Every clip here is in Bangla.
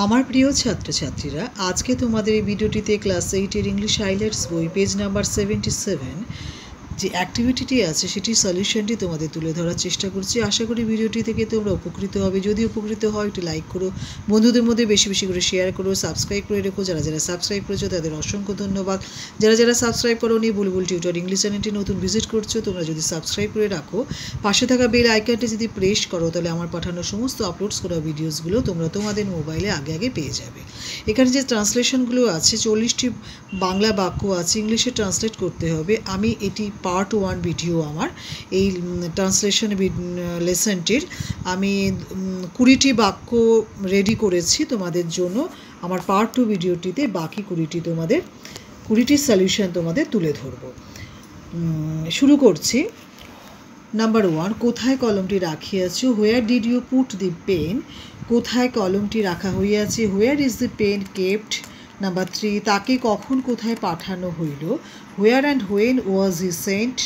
আমার প্রিয় ছাত্রছাত্রীরা, আজকে তোমাদের এই ভিডিওটিতে ক্লাস 8-এর ইংলিশ হাইলাইটস বই পেজ নাম্বার 77 যে অ্যাক্টিভিটিটি আছে সেটির সলিউশনটি তোমাদের তুলে ধরার চেষ্টা করছি। আশা করি ভিডিওটি থেকে তোমরা উপকৃত হবে। যদি উপকৃত হয় একটু লাইক করো, বন্ধুদের মধ্যে বেশি বেশি করে শেয়ার করো, সাবস্ক্রাইব করে রেখো। যারা যারা সাবস্ক্রাইব করেছো তাদের অসংখ্য ধন্যবাদ। যারা যারা সাবস্ক্রাইব করোনি, বুলবুল টিউটর ইংলিশ চ্যানেলটি নতুন ভিজিট করছো, তোমরা যদি সাবস্ক্রাইব করে রাখো, পাশে থাকা বেল আইকনটি যদি প্রেস করো, তাহলে আমার পাঠানো সমস্ত আপলোডস করা ভিডিওসগুলো তোমরা তোমাদের মোবাইলে আগে আগে পেয়ে যাবে। এখানে যে ট্রান্সলেশনগুলো আছে, 40টি বাংলা বাক্য আছে, ইংলিশে ট্রান্সলেট করতে হবে। আমি এটি পার্ট 1 ভিডিও, আমার এই ট্রান্সলেশন লেসনটির আমি 20টি বাক্য রেডি করেছি তোমাদের জন্য। আমার পার্ট 2 ভিডিওটিতে বাকি 20টি সলিউশন তোমাদের তুলে ধরব। শুরু করছি। নাম্বার 1, কোথায় কলমটি রাখিয়াছ? Where did you put the pen? কোথায় কলমটি রাখা হইয়াছে? Where is the pen kept? Number 3, তাকে কখন কোথায় পাঠানো হইল? Where and when was he sent?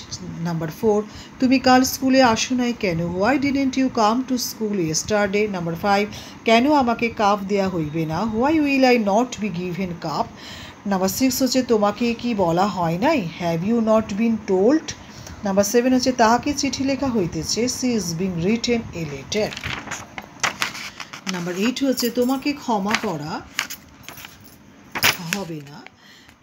Number 4, তুমি কাল স্কুলে আসো নাই কেন? Why didn't you come to school yesterday? Number 5, কেন আমাকে কাপ দেয়া হইবে না? Why will I not be given cup? Number 6 হচ্ছে, তোমাকে কি বলা হয় নাই? Have you not been told? Number 7 হচ্ছে, তাহাকে চিঠি লেখা হইতেছে। She is being written a letter. Number 8 হচ্ছে, তোমাকে ক্ষমা করা হবে না।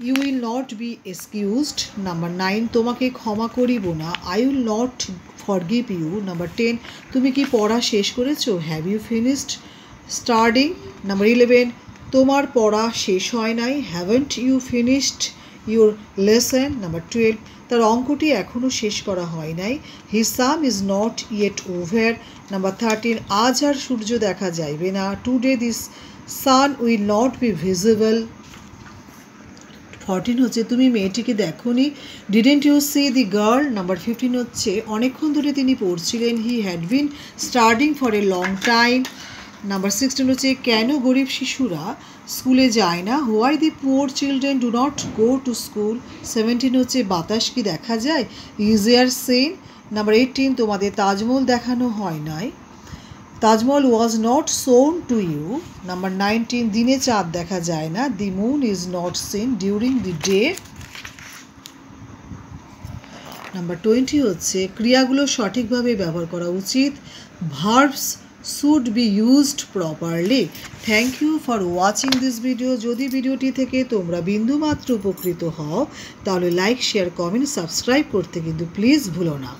You will not be excused. Number 9, তোমাকে ক্ষমা করিব না। I will not forgive you. Number 10, তুমি কি পড়া শেষ করেছো? Have you finished studying? Number 11, তোমার পড়া শেষ হয় নাই। Haven't you finished your lesson? Number 12, তার অঙ্কটি এখনও শেষ করা হয় নাই। His sum is not yet over. Number 13, আজ আর সূর্য দেখা যাইবে না। Today this sun will not be visible. 14 হচ্ছে, তুমি মেয়েটিকে দেখোনি। Didn't you see the girl? Number 15 হচ্ছে, অনেকক্ষণ ধরে তিনি পড়ছিলেন। He had been studying for a long time. Number 16 হচ্ছে, কেন গরিব শিশুরা স্কুলে যায় না? Why the poor children do not go to school? 17 হচ্ছে, বাতাস কি দেখা যায়? Is air scene? নাম্বার 18, তোমাদের তাজমহল দেখানো হয় নাই। Taj Mahal was not shown to you. Number 19, দিনে চাঁদ দেখা যায় না। The moon is not seen during the day. Number 20 হচ্ছে, ক্রিয়াগুলো সঠিকভাবে ব্যবহার করা উচিত। Verbs should be used properly. Thank you for watching this video. যদি ভিডিওটি থেকে তোমরা বিন্দুমাত্র উপকৃত হও, তাহলে লাইক, শেয়ার, কমেন্ট, সাবস্ক্রাইব করতে কিন্তু প্লিজ ভুলো না।